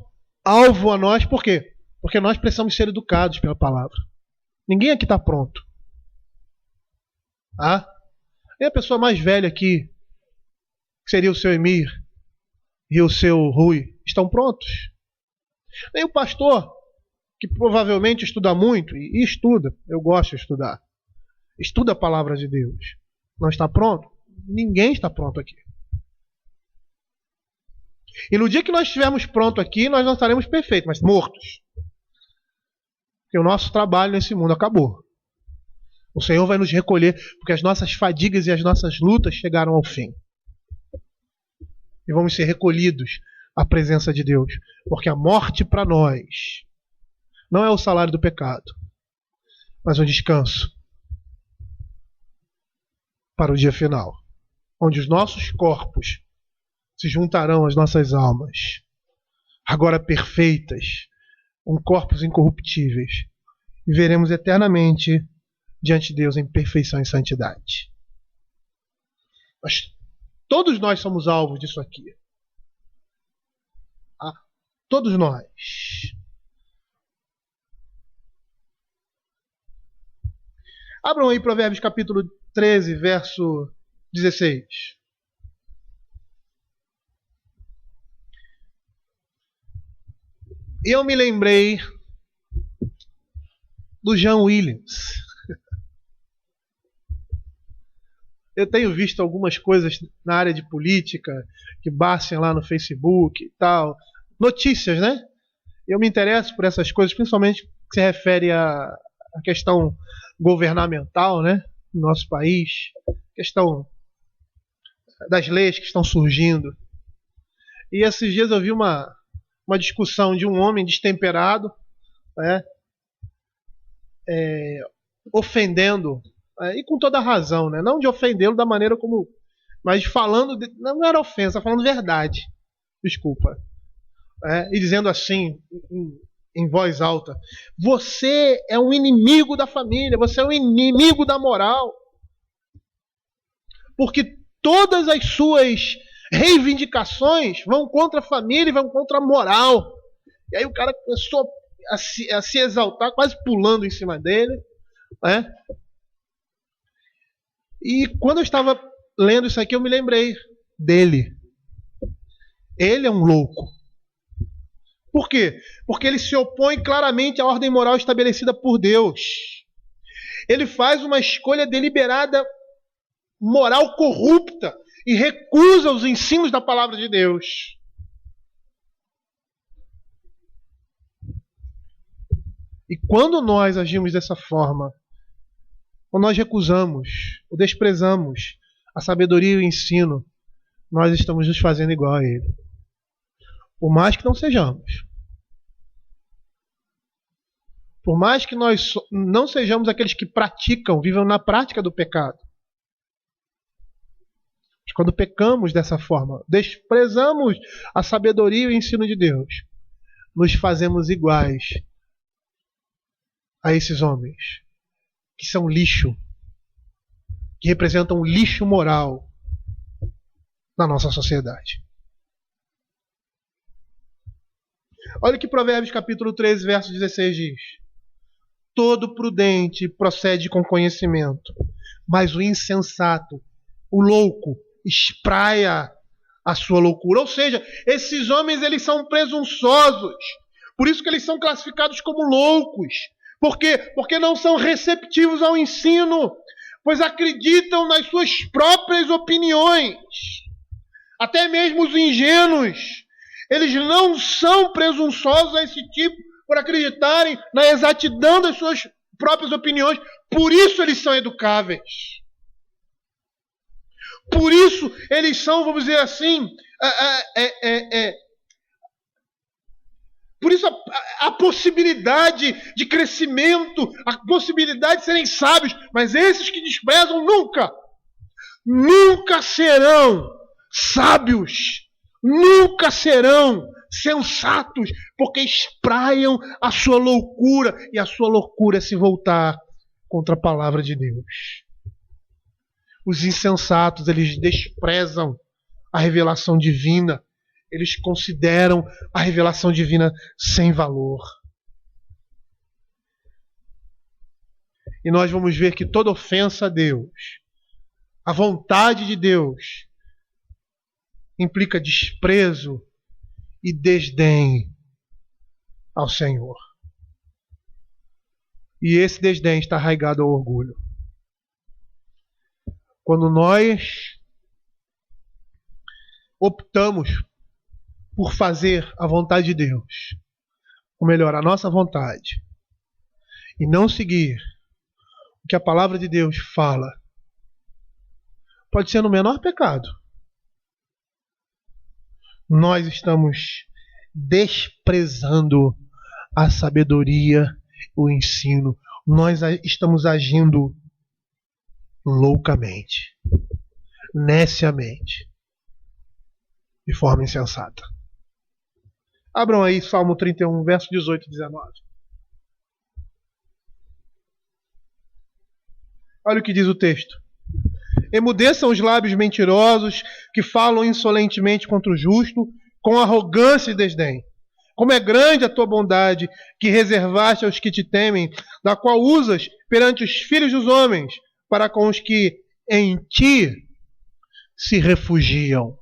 Speaker 1: alvo a nós, por quê? Porque nós precisamos ser educados pela palavra. Ninguém aqui está pronto. E a pessoa mais velha aqui, que seria o seu Emir e o seu Rui, estão prontos. Nem o pastor, que provavelmente estuda muito, e estuda, eu gosto de estudar, estuda a palavra de Deus, não está pronto? Ninguém está pronto aqui. E no dia que nós estivermos prontos aqui, nós não estaremos perfeitos, mas mortos. Porque o nosso trabalho nesse mundo acabou. O Senhor vai nos recolher, porque as nossas fadigas e as nossas lutas chegaram ao fim. E vamos ser recolhidos à presença de Deus, porque a morte para nós não é o salário do pecado, mas um descanso para o dia final, onde os nossos corpos se juntarão às nossas almas, agora perfeitas, com corpos incorruptíveis, e veremos eternamente diante de Deus em perfeição e santidade. Mas todos nós somos alvos disso aqui. Todos nós. Abram aí Provérbios capítulo 13, verso 16. Eu me lembrei do John Williams. Eu tenho visto algumas coisas na área de política que baixam lá no Facebook e tal. Notícias, né? Eu me interesso por essas coisas, principalmente que se refere à questão governamental, né, no nosso país, questão das leis que estão surgindo. E esses dias eu vi uma discussão de um homem destemperado, né, ofendendo, e com toda a razão, né, não de ofendê-lo da maneira como, mas falando, não era ofensa, falando verdade, desculpa, e dizendo assim, em voz alta: você é um inimigo da família, você é um inimigo da moral, porque todas as suas reivindicações vão contra a família e vão contra a moral. E aí o cara começou a se exaltar, quase pulando em cima dele, né? E quando eu estava lendo isso aqui, eu me lembrei dele. Ele é um louco. Por quê? Porque ele se opõe claramente à ordem moral estabelecida por Deus. Ele faz uma escolha deliberada, moral corrupta, e recusa os ensinos da palavra de Deus. E quando nós agimos dessa forma, quando nós recusamos ou desprezamos a sabedoria e o ensino, nós estamos nos fazendo igual a ele. Por mais que não sejamos. Por mais que nós não sejamos aqueles que praticam, vivam na prática do pecado. Mas quando pecamos dessa forma, desprezamos a sabedoria e o ensino de Deus, nos fazemos iguais a esses homens, que são lixo, que representam lixo moral na nossa sociedade. Olha o que Provérbios capítulo 13, verso 16 diz: todo prudente procede com conhecimento, mas o insensato, o louco, espraia a sua loucura. Ou seja, esses homens, eles são presunçosos, por isso que eles são classificados como loucos. Por quê? Porque não são receptivos ao ensino, pois acreditam nas suas próprias opiniões. Até mesmo os ingênuos, eles não são presunçosos a esse tipo, por acreditarem na exatidão das suas próprias opiniões. Por isso eles são educáveis. Por isso eles são, vamos dizer assim, por isso a possibilidade de crescimento, a possibilidade de serem sábios. Mas esses que desprezam nunca serão sábios, nunca serão sensatos, porque espraiam a sua loucura, e a sua loucura é se voltar contra a palavra de Deus. Os insensatos, eles desprezam a revelação divina. Eles consideram a revelação divina sem valor. E nós vamos ver que toda ofensa a Deus, a vontade de Deus, implica desprezo e desdém ao Senhor. E esse desdém está arraigado ao orgulho. Quando nós optamos por fazer a vontade de Deus, ou melhor, a nossa vontade, e não seguir o que a palavra de Deus fala, pode ser no menor pecado, nós estamos desprezando a sabedoria, o ensino. Nós estamos agindo loucamente, neciamente, de forma insensata. Abram aí Salmo 31, verso 18 e 19. Olha o que diz o texto. Emudeçam os lábios mentirosos que falam insolentemente contra o justo, com arrogância e desdém. Como é grande a tua bondade que reservaste aos que te temem, da qual usas perante os filhos dos homens, para com os que em ti se refugiam.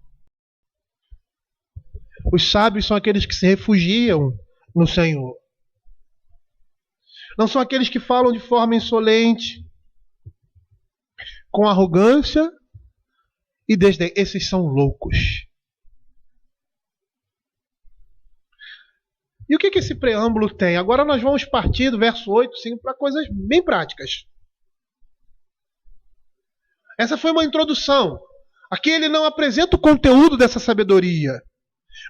Speaker 1: Os sábios são aqueles que se refugiam no Senhor. Não são aqueles que falam de forma insolente, com arrogância e desdém. Esses são loucos. E o que esse preâmbulo tem? Agora nós vamos partir do verso 8, 5, para coisas bem práticas. Essa foi uma introdução. Aqui ele não apresenta o conteúdo dessa sabedoria,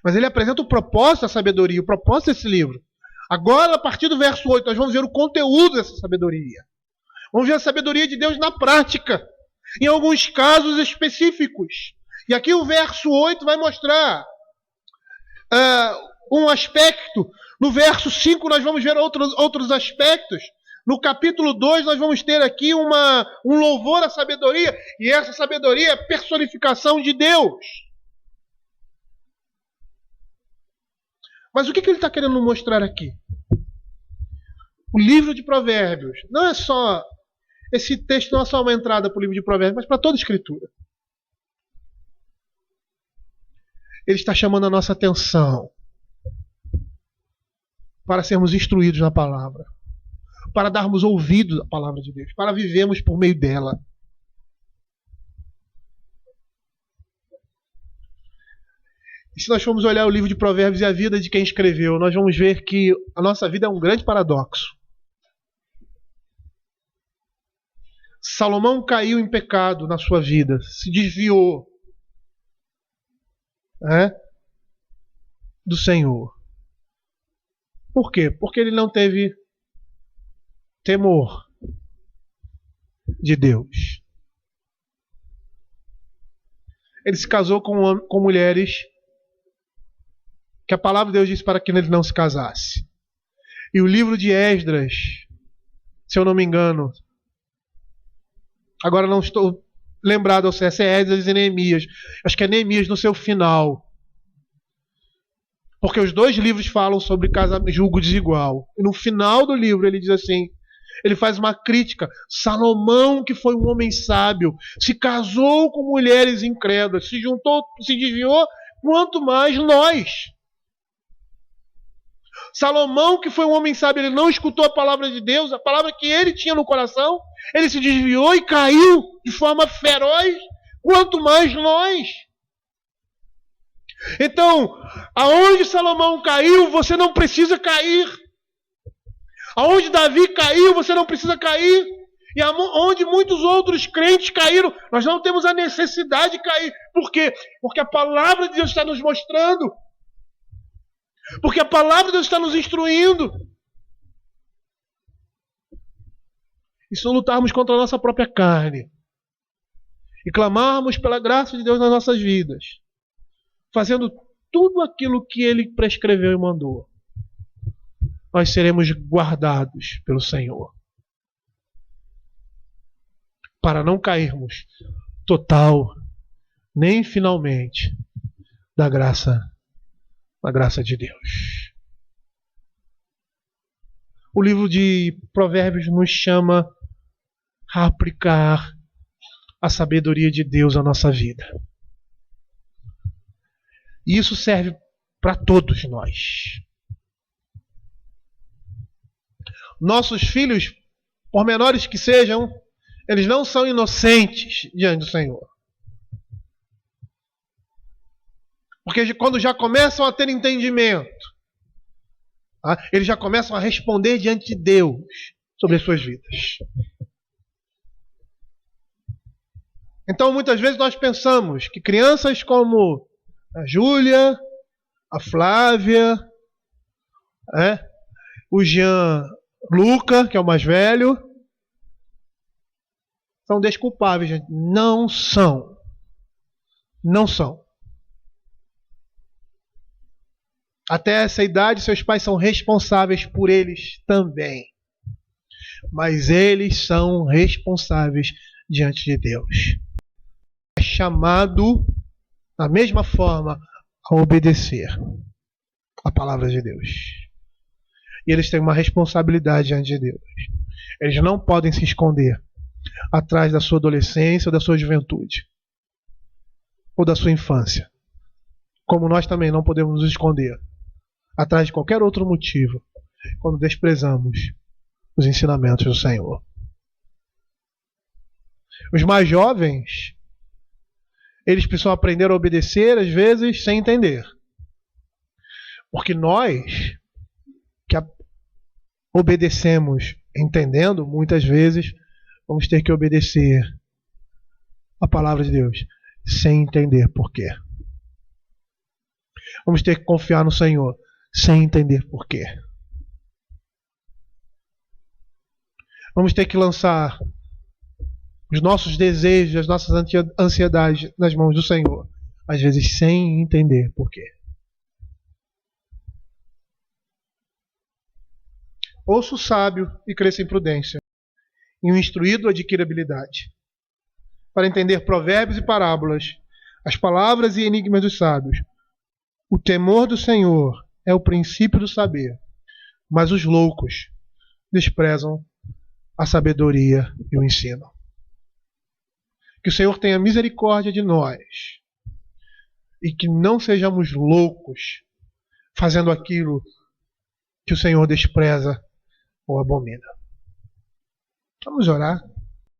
Speaker 1: mas ele apresenta o propósito da sabedoria, o propósito desse livro. Agora, a partir do verso 8, nós vamos ver o conteúdo dessa sabedoria. Vamos ver a sabedoria de Deus na prática, em alguns casos específicos. E aqui o verso 8 vai mostrar um aspecto. No verso 5 nós vamos ver outros aspectos. No capítulo 2 nós vamos ter aqui um louvor à sabedoria. E essa sabedoria é personificação de Deus. Mas o que ele está querendo mostrar aqui? O livro de Provérbios não é só... Esse texto não é só uma entrada para o livro de Provérbios, mas para toda a Escritura. Ele está chamando a nossa atenção para sermos instruídos na palavra, para darmos ouvido à palavra de Deus, para vivermos por meio dela. E se nós formos olhar o livro de Provérbios e a vida de quem escreveu, nós vamos ver que a nossa vida é um grande paradoxo. Salomão caiu em pecado na sua vida, se desviou do Senhor. Por quê? Porque ele não teve temor de Deus. Ele se casou com mulheres que a palavra de Deus disse para que ele não se casasse. E o livro de Esdras, se eu não me engano, agora não estou lembrado se é Esdras e Neemias, acho que é Neemias no seu final, porque os dois livros falam sobre julgo desigual. E no final do livro ele diz assim, ele faz uma crítica. Salomão, que foi um homem sábio, se casou com mulheres incrédulas, se juntou, se desviou, quanto mais nós. Salomão, que foi um homem sábio, ele não escutou a palavra de Deus, a palavra que ele tinha no coração, ele se desviou e caiu de forma feroz, quanto mais nós. Então, aonde Salomão caiu, você não precisa cair. Aonde Davi caiu, você não precisa cair. E onde muitos outros crentes caíram, nós não temos a necessidade de cair. Por quê? Porque a palavra de Deus está nos mostrando. Porque a palavra de Deus está nos instruindo. E se não lutarmos contra a nossa própria carne e clamarmos pela graça de Deus nas nossas vidas, fazendo tudo aquilo que Ele prescreveu e mandou, nós seremos guardados pelo Senhor, para não cairmos total, nem finalmente, da graça de Deus. O livro de Provérbios nos chama a aplicar a sabedoria de Deus à nossa vida. E isso serve para todos nós. Nossos filhos, por menores que sejam, eles não são inocentes diante do Senhor. Porque quando já começam a ter entendimento, eles já começam a responder diante de Deus sobre as suas vidas. Então, muitas vezes nós pensamos que crianças como a Júlia, a Flávia, o Gianluca, que é o mais velho, são desculpáveis, gente. Não são. Não são. Até essa idade, seus pais são responsáveis por eles também. Mas eles são responsáveis diante de Deus. É chamado, da mesma forma, a obedecer a palavra de Deus. E eles têm uma responsabilidade diante de Deus. Eles não podem se esconder atrás da sua adolescência ou da sua juventude. Ou da sua infância. Como nós também não podemos nos esconder atrás de qualquer outro motivo quando desprezamos os ensinamentos do Senhor. Os mais jovens, eles precisam aprender a obedecer, às vezes, sem entender. Porque nós obedecemos entendendo, muitas vezes vamos ter que obedecer a palavra de Deus sem entender porquê. Vamos ter que confiar no Senhor sem entender porquê. Vamos ter que lançar os nossos desejos, as nossas ansiedades nas mãos do Senhor, às vezes sem entender porquê. Ouça o sábio e cresça em prudência, e o instruído adquire habilidade. Para entender provérbios e parábolas, as palavras e enigmas dos sábios. O temor do Senhor é o princípio do saber, mas os loucos desprezam a sabedoria e o ensino. Que o Senhor tenha misericórdia de nós e que não sejamos loucos fazendo aquilo que o Senhor despreza ou abomina. Vamos orar.